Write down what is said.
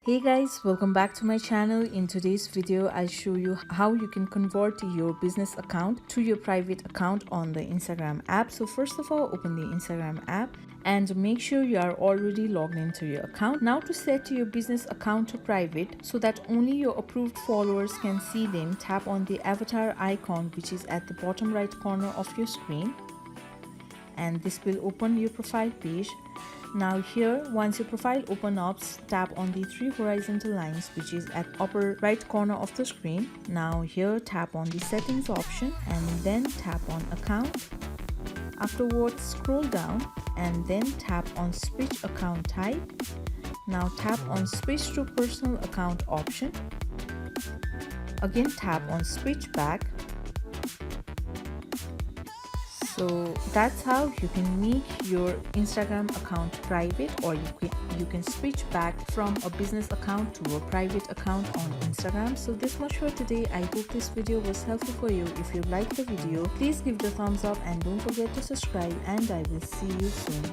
Hey guys, welcome back to my channel. In today's video, I'll show you how you can convert your business account to your private account on the Instagram app. So first of all, open the Instagram app and make sure you are already logged into your account. Now to set your business account to private so that only your approved followers can see them, tap on the avatar icon which is at the bottom right corner of your screen, and this will open your profile page. Now here, once your profile opens up, tap on the three horizontal lines which is at upper right corner of the screen. Now here, tap on the settings option and then tap on account. Afterwards, scroll down and then tap on switch account type. Now tap on switch to personal account option. Again tap on switch back. So that's how you can make your Instagram account private, or you can switch back from a business account to a private account on Instagram. So this much for today. I hope this video was helpful for you. If you liked the video, please give the thumbs up and don't forget to subscribe, and I will see you soon.